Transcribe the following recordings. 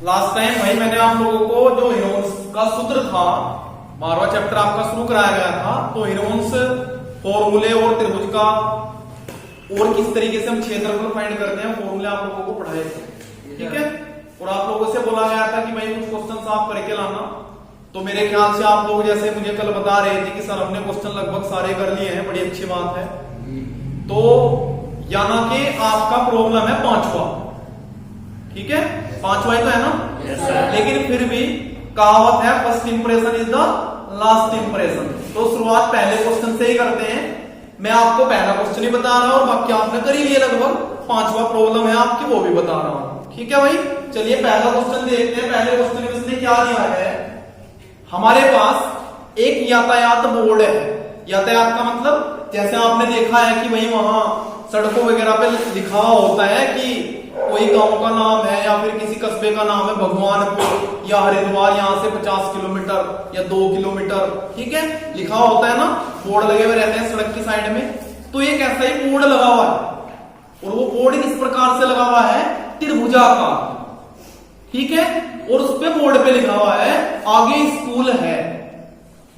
Last time भाई मैंने आप लोगों को जो हेरोन्स का सूत्र था, 12वां चैप्टर आपका शुरू कराया गया था, तो हेरोन्स फॉर्मूले और त्रिभुज का और किस तरीके से हम क्षेत्रफल फाइंड करते हैं फॉर्मूले आप लोगों को पढ़ाए थे, ठीक है। और आप लोगों से बोला गया था कि भाई कुछ क्वेश्चन आप करके लाना, तो मेरे ख्याल से आप लोग जैसे मुझे कल बता रहे थे कि सर हमने क्वेश्चन लगभग सारे कर लिए हैं, बड़ी अच्छी बात है। तो याना कि आपका प्रॉब्लम है 5वां, ठीक है, 5वां ही तो है ना। लेकिन फिर भी कहावत है first impression is the last impression, तो शुरुआत पहले क्वेश्चन से ही करते हैं। मैं आपको पहला क्वेश्चन ही बता रहा हूं और बाकी आपने कर ही लिया लगभग, 5वां प्रॉब्लम है आपकी वो भी बता रहा हूं, ठीक है भाई। चलिए पहला क्वेश्चन देखते हैं। पहले क्वेश्चन में इसने क्या दिया है, हमारे पास एक यातायात बोर्ड है। यातायात का मतलब जैसे आपने देखा है कि भाई वहां सड़कों वगैरह पे लिखा होता है कि कोई गांव का नाम है या फिर किसी कस्बे का नाम है भगवानपुर या हरिद्वार, यहाँ से 50 किलोमीटर या 2 किलोमीटर, ठीक है, लिखा होता है ना, बोर्ड लगे हुए रहते हैं सड़क की साइड में। तो एक ऐसा ही बोर्ड लगा हुआ है और वो बोर्ड किस प्रकार से लगा हुआ है, त्रिभुजाकार, ठीक है। और उस पे बोर्ड पे लिखा हुआ है आगे स्कूल है।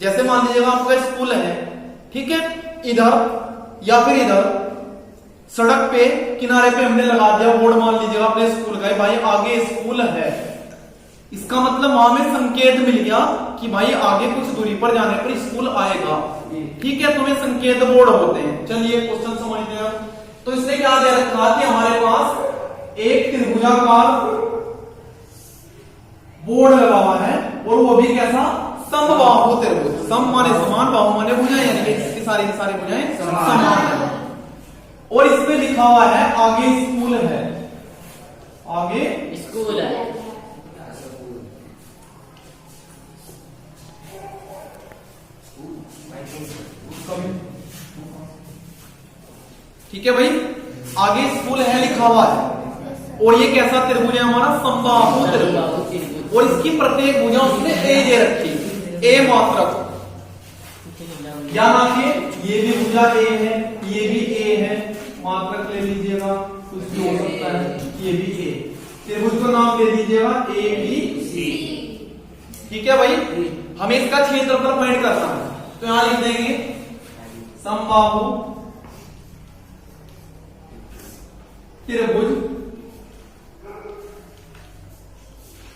जैसे मान लीजिएगा आपका स्कूल है, ठीक है, इधर या फिर इधर सड़क पे किनारे पे हमने लगा दिया बोर्ड, मान लीजिएगा अपने स्कूल का, भाई आगे स्कूल है। इसका मतलब वहां में संकेत मिल गया कि भाई आगे कुछ दूरी पर जाने पर स्कूल आएगा, ठीक है। तुम्हें संकेत बोर्ड होते हैं। चलिए क्वेश्चन समझते हैं। तो इसने क्या दे रखा कि हमारे पास एक त्रिभुजाकार बोर्ड लगा हुआ है और वो भी कैसा, समबाहु त्रिभुज। सम माने समान, बाहु माने भुजाएं, यानी इसकी सारी की सारी भुजाएं समान है। और इसमें लिखा हुआ है आगे स्कूल है, आगे स्कूल है। ठीक है भाई, आगे स्कूल है लिखा हुआ है और ये कैसा त्रिभुज है हमारा, समबाहु त्रिभुज। और इसकी प्रत्येक भुजा उसने ए दे रखी, ए मात्रक, या ना कि ये भी भुजा ए है, ये भी ए है, मात्रक ले लीजिएगा, कुछ भी हो सकता है, ये भी ए। त्रिभुज को नाम दे दीजिएगा ए बी सी, ठीक है भाई। हमें इसका क्षेत्रफल फाइंड करना है, तो यहां लिख देंगे समबाहु त्रिभुज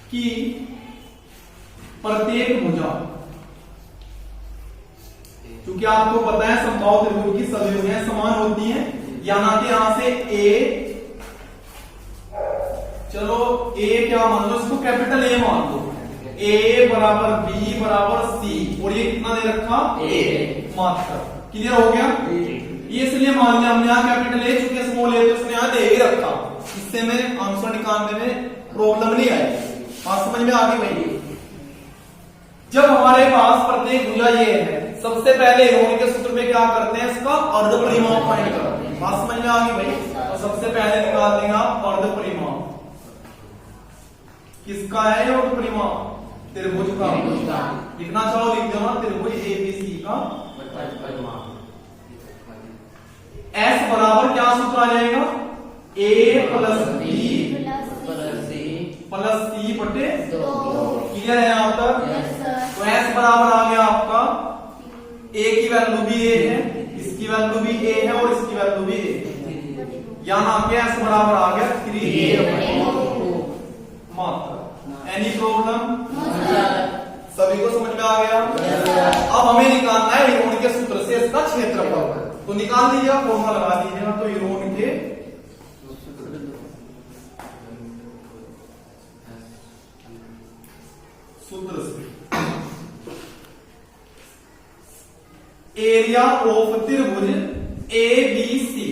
की प्रत्येक भुजा, क्योंकि आपको पता है समबाहु त्रिभुज की सभी भुजाएं समान होती हैं, याना कि यहां से ए, चलो ए क्या मान लो, इसको कैपिटल ए मान लो, ए बराबर बी बराबर सी, और ये कितना दे रखा, ए मात्र। क्लियर हो गया। ये इसलिए मान लिया हमने यहाँ कैपिटल ए, चूंकि स्मॉल ए तो उसने यहाँ दे ही रखा, इससे में आंसर निकालने में प्रॉब्लम नहीं आई। बात समझ में आ गई भाई। जब हमारे पास प्रत्येक भुजा ये है, सबसे पहले हेरोन के सूत्र में क्या करते हैं, इसका अर्ध परिमाप फाइंड करते हैं। बात समझ में आ गई भाई। तो सबसे पहले निकाल देंगे आप अर्ध परिमाप, किसका है ये अर्ध परिमाप, त्रिभुज का। लिखना चाहो लिख देना, त्रिभुज एबीसी का परिमाप। एस बराबर क्या सूत्र आ जाएगा, ए प्लस बी प्लस सी बटे 2। क्लियर है यहां तक। तो एस बराबर आ गया आपका, ए की वैल्यू भी ए है, इसकी वैल्यू भी ए है और इसकी वैल्यू भी ए है, यानी कि एस बराबर आ गया 3a/2 मात्र। एनी प्रॉब्लम, सभी को समझ में आ गया। अब हमें निकालना है हेरोन के सूत्र से इसका क्षेत्रफल, तो निकाल दीजिएगा, फॉर्मूला लगा दीजिएगा। तो हेरोन के सूत्र से एरिया ऑफ त्रिभुज ए बी सी,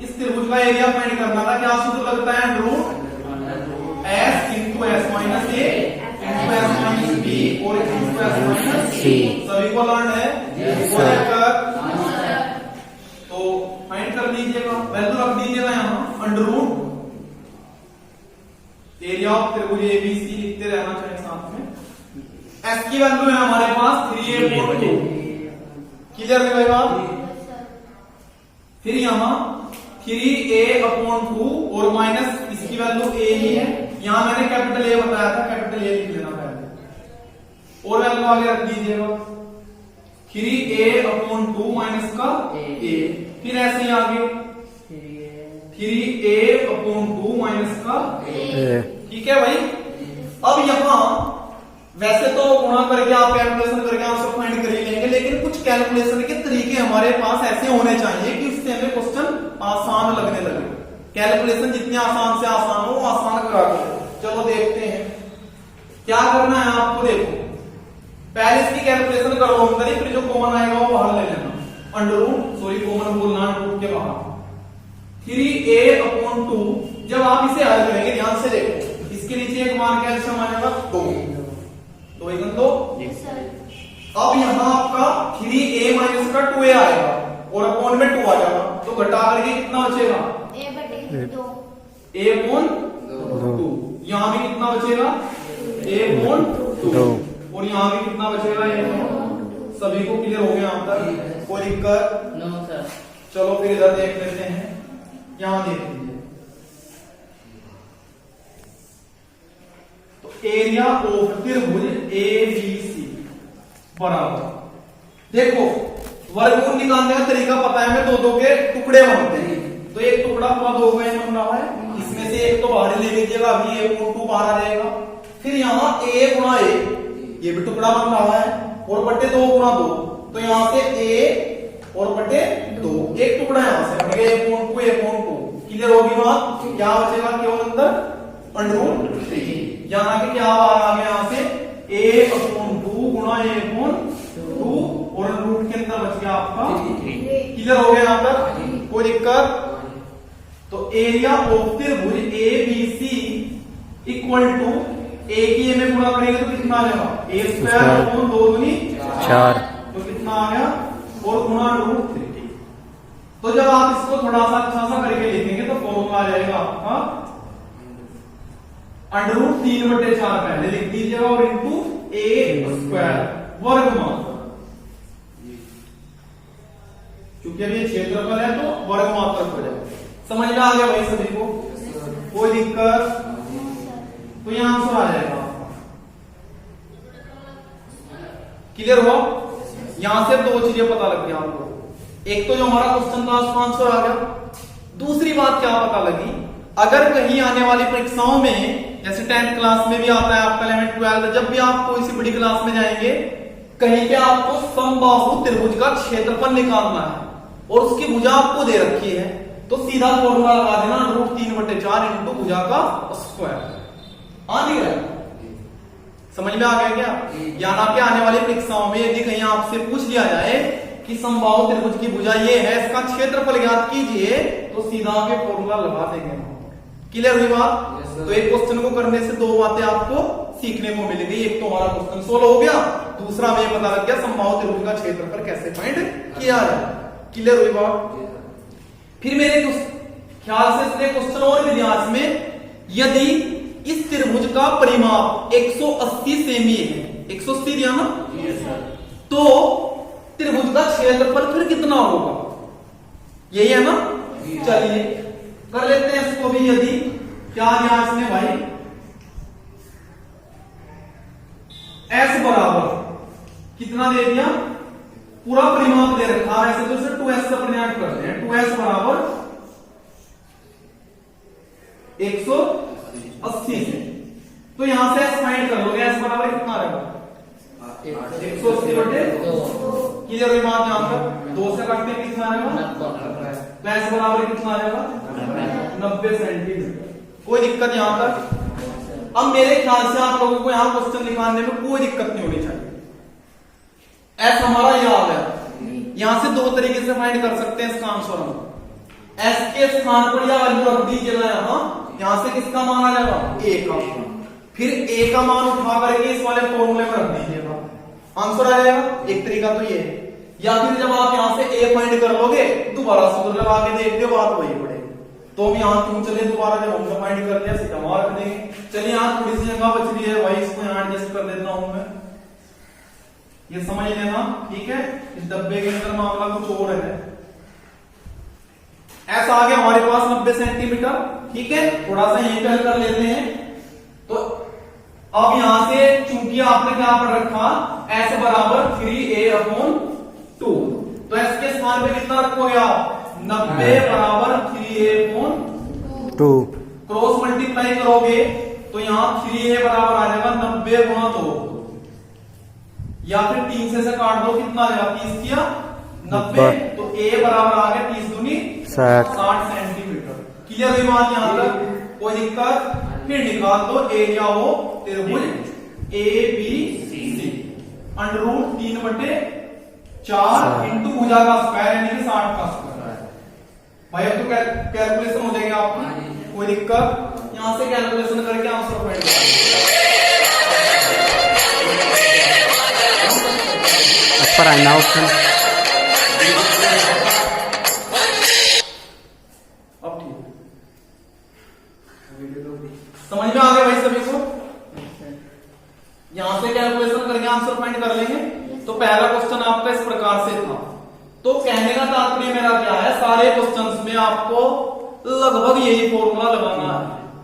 इस त्रिभुज का एरिया फाइंड करना था, क्या सूत्र लगता है, root S into S minus A into S minus B और इंटू एस माइनस सी। सभी को लर्न है, तो फाइंड कर लीजिएगा, वैल्यू रख दीजिएगा यहाँ, अंडर रूट एरिया ऑफ त्रिभुज एबीसी लिखते रहना चाहिए साथ में। एस की वैल्यू है हमारे पास 3a/2। क्लियर है भाई बात। फिर यहां 3a/2 और माइनस इसकी वैल्यू a ही है, यहां मैंने कैपिटल ए बताया था, कैपिटल ए लिख लेना पहले और वैल्यू आगे रख दीजिएगा 3a/2 माइनस का a, फिर ऐसे ही आगे 3a/2 माइनस का a, ठीक है भाई। अब यहां वैसे तो गुणा करके आप कैलकुलेशन करके आंसर फाइंड कर ही लेंगे, लेकिन कुछ कैलकुलेशन के तरीके हमारे पास ऐसे होने चाहिए कि उससे हमें क्वेश्चन आसान लगने लगे। कैलकुलेशन जितनी आसान से आसान हो आसान करा के। चलो देखते हैं क्या करना है आपको। देखो पहले इसकी कैलकुलेशन करो अंदर ही, फिर जो कॉमन आएगा वो बाहर ले लेना। अंडर रूट सॉरी कॉमन बोलना रूट के बाहर 3a/2। जब आप इसे हल करेंगे ध्यान से देखो, इसके नीचे एक मान क्या आ जाएगा 2 2 अब यहाँ आपका 3a माइनस का 2a आएगा और अपॉन में 2 आ जाएगा, तो घटा करके कितना बचेगा a/2। यहाँ भी कितना बचेगा a/2 और यहाँ भी कितना बचेगा a/2। सभी को क्लियर हो गया यहाँ तक, कोई दिक्कत? चलो फिर इधर देख लेते हैं। यहाँ देख लीजिए तो एरिया ऑफ त्रिभुज ABC बराबर, देखो वर्गमूल निकालने का तरीका पता है हमें, दो के टुकड़े बनते हैं। तो एक टुकड़ा पूरा 2 में बन रहा है, इसमें से एक तो बाहर ले लीजिएगा, अभी a/2 बाहर आ जाएगा। फिर यहाँ a गुणा a, ये भी टुकड़ा बन रहा है और बटे 2 गुणा 2, तो यहाँ से a और बटे 2 एक टुकड़ा यहाँ से बन गया a/2। क्लियर होगी बात? क्या बचेगा केवल अंदर √3। यहाँ के क्या आ गया यहाँ से a/2 गुणा a/2 और रूट के अंदर बच गया आपका 3। क्लियर हो गया यहाँ तक? कोई दिक्कत? तो एरिया ऑफ त्रिभुज ABC इक्वल टू a की a में गुणा करेंगे तो कितना आ जाएगा a² 2 दूनी 4, तो कितना आ गया और गुणा √3। तो जब आप इसको थोड़ा सा अच्छा सा करके लिखेंगे तो फॉर्मूला आ जाएगा आपका √3/4 पहले लिख दीजिएगा और इंटू a² वर्गमूल, क्योंकि अभी क्षेत्रफल है तो वर्गमात्रक हो जाएगा। समझ में आ गया भाई सभी को? कोई दिक्कत? तो यहां आंसर आ जाएगा। क्लियर हुआ? यहां से 2 चीजें पता लग गई आपको। एक तो जो हमारा क्वेश्चन था उसका आंसर आ गया। दूसरी बात क्या पता लगी, अगर कहीं आने वाली परीक्षाओं में जैसे 10th क्लास में भी आता है आपका 11 12, जब भी आप कोई सी बड़ी क्लास में जाएंगे कहीं पे आपको समबाहु त्रिभुज का क्षेत्रफल निकालना है और उसकी भुजा आपको दे रखी है, तो सीधा फॉर्मूला लगा देना √3/4 इंटू भुजा का स्क्वायर। आ नहीं रहा? समझ में आ गया क्या? यानी आपके आने वाली परीक्षाओं में यदि कहीं आपसे पूछ लिया जाए कि समबाहु त्रिभुज की भुजा ये है, इसका क्षेत्रफल ज्ञात कीजिए, तो सीधा आपके फॉर्मूला लगा देंगे। क्लियर हुई बात? तो एक क्वेश्चन को करने से 2 बातें आपको सीखने को मिलेगी। एक तो हमारा क्वेश्चन सोल्व हो गया, दूसरा हमें पता लग गया समबाहु त्रिभुज का क्षेत्रफल कैसे फाइंड किया जाए। क्लियर हुई बात? फिर मेरे ख्याल से इसने क्वेश्चन और भी ध्यान में, यदि इस त्रिभुज का परिमाप 180 सेमी है, 180 दिया ना, तो त्रिभुज का क्षेत्रफल फिर कितना होगा? यही है ना? चलिए कर लेते हैं इसको भी। यदि क्या दिया इसने भाई s बराबर कितना दे दिया, पूरा परिमाप दे रखा है, ऐसे तो इसे 2s से परिणाम करते हैं। 2s बराबर 180 से, तो यहां से s फाइंड कर लोगे। s बराबर कितना रहेगा 180/2। क्लियर हुई बात? यहां पर 2 से काटते हैं कितना आएगा, तो s बराबर कितना आएगा 90 सेंटीमीटर। कोई दिक्कत यहां तक? अब मेरे ख्याल से आप लोगों को यहां क्वेश्चन निकालने में कोई दिक्कत नहीं होनी चाहिए। s हमारा यह आ गया, यहां से 2 तरीके से फाइंड कर सकते हैं इसका आंसर हम। s के स्थान पर या वैल्यू रख दीजिएगा, यहां से किसका मान आ जाएगा a का, फिर a का मान उठा करके इस वाले फॉर्मूले में रख दीजिएगा, आंसर आ जाएगा। एक तरीका तो ये है। या फिर जब आप यहां से a फाइंड कर लोगे दोबारा सूत्र लगा के देख लो, बात वही पड़ेगी। तो हम यहां क्यों चले, दोबारा जब हमने फाइंड कर लिया सीधा वहां रख देंगे। चलिए यहां थोड़ी सी जगह बच रही है भाई, इसको यहां एडजस्ट कर देता हूं मैं, ये समझ लेना। ठीक है, इस डब्बे के अंदर मामला कुछ और है। ऐसा आ गया हमारे पास 90 सेंटीमीटर। ठीक है, थोड़ा सा यहीं पे हल कर लेते हैं। तो अब यहां से चूंकि आपने क्या पढ़ रखा, s बराबर 3a/2, तो s के स्थान पे कितना रखोगे आप, 90 बराबर 3a/2। क्रॉस मल्टीप्लाई करोगे तो यहां 3a बराबर आ जाएगा 90 गुणा 2, या फिर 3 से काट दो, कितना आ जाएगा, 30 किया 90, तो a बराबर आ गया 30 दूनी 60 सेंटीमीटर। क्लियर हुई बात यहां तक, कोई दिक्कत? फिर निकाल दो एरिया हो त्रिभुज ABC, √3/4 इंटू भुजा का स्क्वायर यानी कि 60 का स्क्वायर। भाई अब तो कैलकुलेशन हो जाएगी आपकी, कोई दिक्कत? यहां से कैलकुलेशन करके आंसर फाइंड करेंगे। पर आना ऑप्शन अब ठीक समझ में आ गया भाई सभी को? यहां से कैलकुलेशन करके आंसर फाइंड कर लेंगे। तो पहला क्वेश्चन आपका इस प्रकार से था। तो कहने का तात्पर्य मेरा क्या है, सारे क्वेश्चंस में आपको लगभग यही फॉर्मूला लगाना है।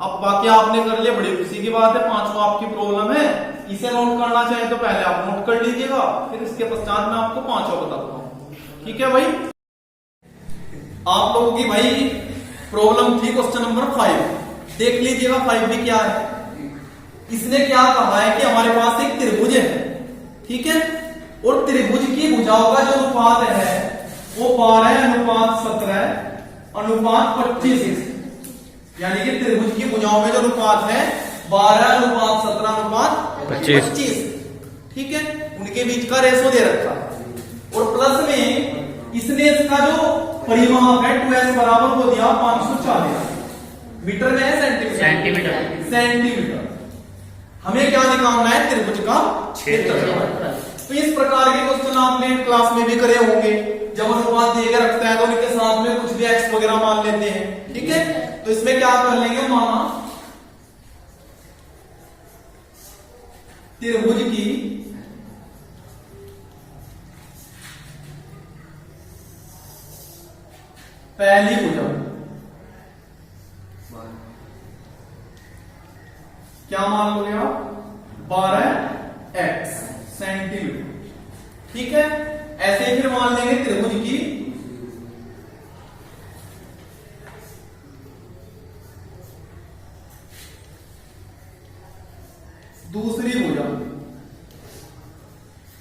अब बाकी आपने कर लिया, बड़ी खुशी की बात है। पांचवा आपकी प्रॉब्लम है, इसे नोट करना चाहे तो पहले आप नोट कर लीजिएगा, फिर इसके पश्चात मैं आपको पांचवा बताता हूं। ठीक है भाई? आप लोगों की भाई प्रॉब्लम थी क्वेश्चन नंबर 5, देख लीजिएगा 5 भी क्या है। इसने क्या कहा है कि हमारे पास एक त्रिभुज है, ठीक है, और त्रिभुज की भुजाओं का जो अनुपात है वो 12:17:25, यानी कि त्रिभुज की भुजाओं में जो अनुपात है 12:17:25, ठीक है, उनके बीच का रेशो दे रखा है। और प्लस में इसने इसका जो परिमाप है 2s बराबर हो दिया 540 मीटर में है, सेंटीमीटर। हमें क्या निकालना है, त्रिभुज का क्षेत्रफल। तो इस प्रकार के क्वेश्चन आपने क्लास में भी करे होंगे, जब अनुपात दिए गए रखता है तो उनके साथ में कुछ भी एक्स वगैरह मान लेते हैं, ठीक है। तो इसमें क्या कर लेंगे, माना त्रिभुज की पहली भुजा क्या मान लोगे आप, 12x सेंटीमीटर, ठीक है। ऐसे ही फिर मान लेंगे त्रिभुज की दूसरी भुजा,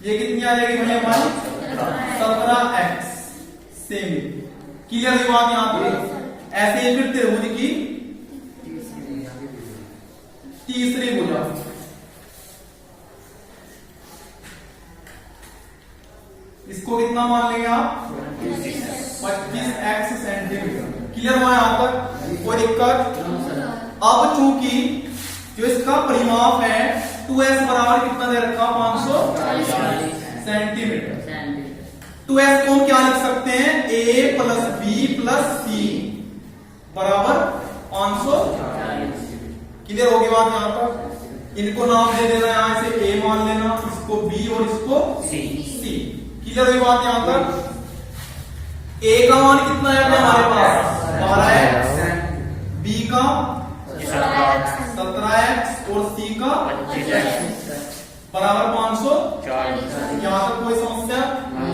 ये कितनी आ जाएगी भैया हमारी, 17x सेमी। क्लियर हुई बात यहां पे? ऐसे ही फिर त्रिभुज की तीसरी भुजा, इसको कितना मान लेंगे आप, 25x सेंटीमीटर। क्लियर हुआ यहां तक, कोई दिक्कत? अब चूंकि जो इसका परिमाप है 2s बराबर कितना दे रखा, 540 सेंटीमीटर। 2s को हम क्या लिख सकते हैं, a + b + c बराबर 540। क्लियर होगी बात यहां तक? इनको नाम दे देना, यहां से a मान लेना, इसको b और इसको c। क्लियर हुई बात यहां तक? a का मान कितना है हमारे पास, 12x, b का 17x और c का 25x बराबर 540। यहां तक कोई समस्या?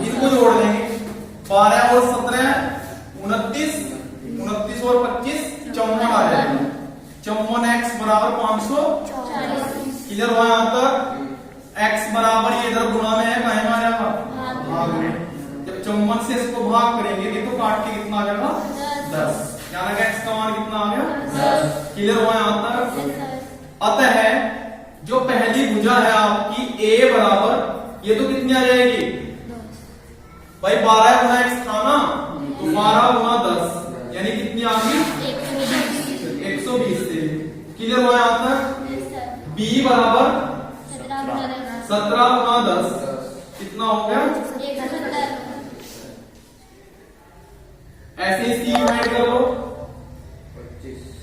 इनको जोड़ लेंगे, 12 और 17 29, 29 और 25 54 आ जाएगा, 54x बराबर 540। क्लियर हुआ यहां तक? x बराबर ये इधर गुणा में है, कहीं में आ जाएगा, भाग में। जब 54 से इसको भाग करेंगे तो काट के कितना आ जाएगा, 10। यानी कि x का मान कितना आ गया, 10। क्लियर हुआ यहां तक? अतः जो पहली भुजा है आपकी a बराबर, ये तो कितनी आ जाएगी भाई, 12 गुना x था ना, तो 12 गुना 10 यानी कितनी आ गई, 120 से। क्लियर हुआ यहां तक? b बराबर 17 गुना 10 कितना हो गया, ऐसे ही c ऐड करो,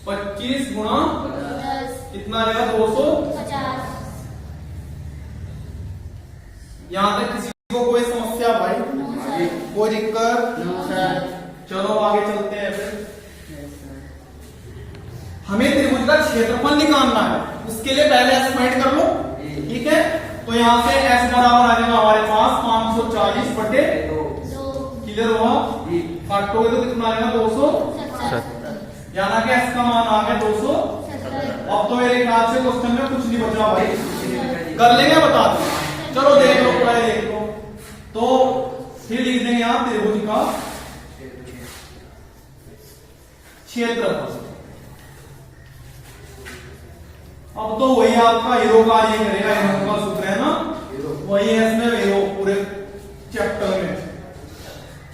25 गुना कितना आएगा, 250। यहां तक किसी को कोई समस्या भाई, कोई दिक्कत? चलो आगे चलते हैं। फिर हमें त्रिभुज का क्षेत्रफल निकालना है। उसके लिए पहले एस फाइंड कर लो, ठीक है। तो यहाँ से एस बराबर आ जाएगा हमारे पास 540 बटे 2। क्लियर हुआ? काटोगे तो कितना आएगा? 270। यानी कि एस का मान आ गया 200। अब तो मेरे ख्याल से क्वेश्चन में कुछ नहीं बचा भाई, कर लेंगे, बता दो। चलो देख लो, पूरा देख लो। तो फिर लिख देंगे आप त्रिभुज का क्षेत्रफल। अब तो वही आपका हीरो का ये करेगा, हीरो का सूत्र है ना, वही है इसमें हीरो पूरे चैप्टर में।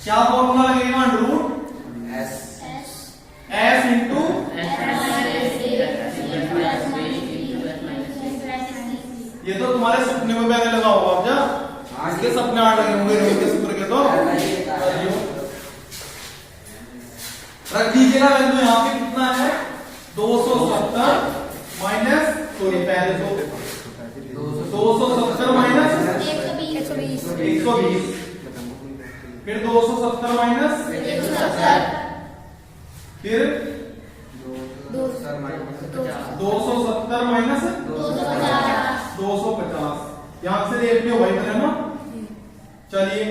क्या फॉर्मूला लगेगा? अंडररूट एस इंटू ये तो तुम्हारे सपने में पहले लगा होगा, अब जा इसके सपने आ लगे होंगे हीरो के सूत्र के। तो रख दीजिएगा वैल्यू यहाँ पे कितना है? 270 माइनस, सॉरी पहले 270 माइनस 120, फिर 270 माइनस, फिर 270 माइनस 250। यहां से देख लो भाई, है ना। चलिए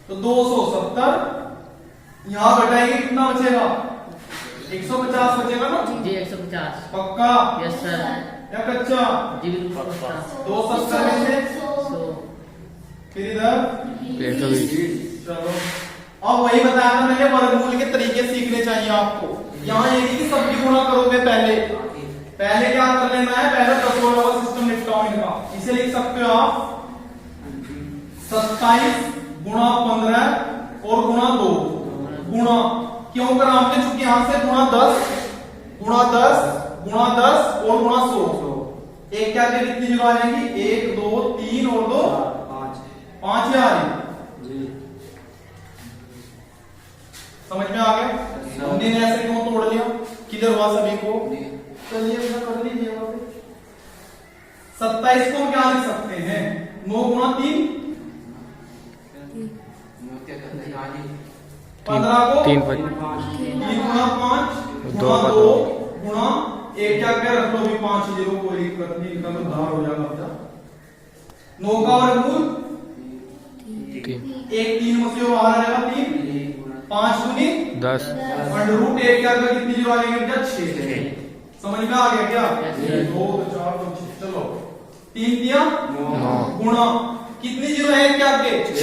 तो 270 यहां घटाएंगे, कितना बचेगा? 150 बचेगा ना जी, 150 पक्का? Yes sir. या कच्चा? जी बिल्कुल पक्का। 270 में से 100 फिर इधर 120। चलो अब वही बताया था मैंने, वर्गमूल के तरीके सीखने चाहिए आपको। यहाँ ये नहीं कि सबकी गुणा करोगे, पहले क्या कर लेना है? पहले दसों वाला सिस्टम निपटाओ इनका। इसे लिख सकते हो आप 27 गुणा 15 और गुणा 2। गुणा क्यों करा हमने? चूंकि यहां से गुणा 10 गुणा 10 गुणा 10 और गुणा 100। एक क्या के कितनी जगह आ जाएंगी? 1 2 3 और 2 5 आ रही। समझ में आ गया? हमने ऐसे क्यों तोड़ लिया? किधर हुआ सभी को? चलिए कर लीजिए। 27 को क्या लिख सकते हैं? 9 गुणा 3, 15 को 3 गुणा 5 गुणा 2 गुणा 1 क्या क्या रख लो भी 5 जीरो, कोई दिक्कत नहीं, इनका तो उधार हो जाएगा। 9 का वर्गमूल 1 3 में से बाहर आ जाएगा 3, 5 दूनी 10, अंडररूट 1 क्या कितनी जीरो आ जाएंगे? 6। समझ में आ गया क्या? 2 4 2 6। चलो 3 दिया 9 गुणा कितनी जीरो है? क्या के 6।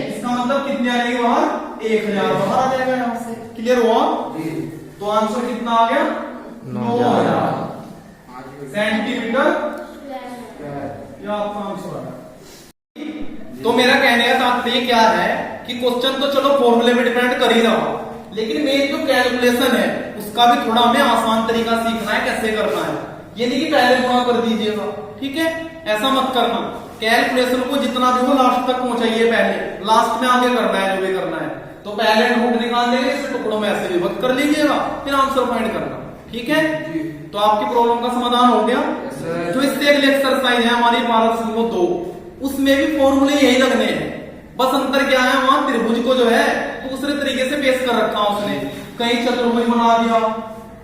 इसका मतलब कितने आ जाएंगे बाहर? 1000 बाहर आ जाएगा यहाँ से। क्लियर हुआ? तो आंसर कितना आ गया? 9000 सेंटीमीटर या आपका आंसर आ। तो मेरा कहने का तात्पर्य क्या है कि क्वेश्चन तो चलो फॉर्मूले में डिपेंड कर ही रहा, लेकिन मेन जो कैलकुलेशन है उसका भी थोड़ा हमें आसान तरीका सीखना है, कैसे करना है। ये नहीं कि पहले गुणा कर दीजिएगा, ठीक है, ऐसा मत करना। कैलकुलेशन को जितना भी हो लास्ट तक पहुंचाइए, पहले लास्ट में आगे करना है जो भी करना है। तो पहले रूट निकाल देंगे, इसे टुकड़ों में ऐसे विभक्त कर लीजिएगा, फिर आंसर फाइंड करना, ठीक है। तो आपकी प्रॉब्लम का समाधान हो गया। जो इससे अगली एक्सरसाइज है हमारी 12.2, उसमें भी फॉर्मूले यही लगने हैं, बस अंतर क्या है, वहां त्रिभुज को जो है दूसरे तरीके से पेश कर रखा उसने। कहीं चतुर्भुज बना दिया,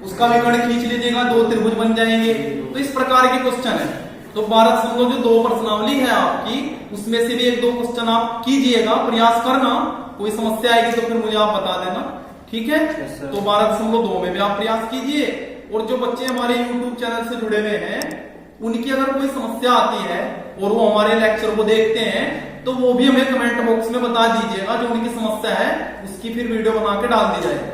उसका विकर्ण खींच लीजिएगा, 2 त्रिभुज बन जाएंगे। तो इस प्रकार के क्वेश्चन है। तो 12.2 जो 2 प्रश्नावली है आपकी, उसमें से भी 1-2 क्वेश्चन आप कीजिएगा, प्रयास करना। कोई समस्या आएगी तो फिर मुझे आप बता देना, ठीक है। तो 12.2 में भी आप प्रयास कीजिए। और जो बच्चे हमारे YouTube चैनल से जुड़े हुए हैं, उनकी अगर कोई समस्या आती है और वो हमारे लेक्चर को देखते हैं, तो वो भी हमें कमेंट बॉक्स में बता दीजिएगा। जो उनकी समस्या है उसकी फिर वीडियो बना के डाल दी जाएगी।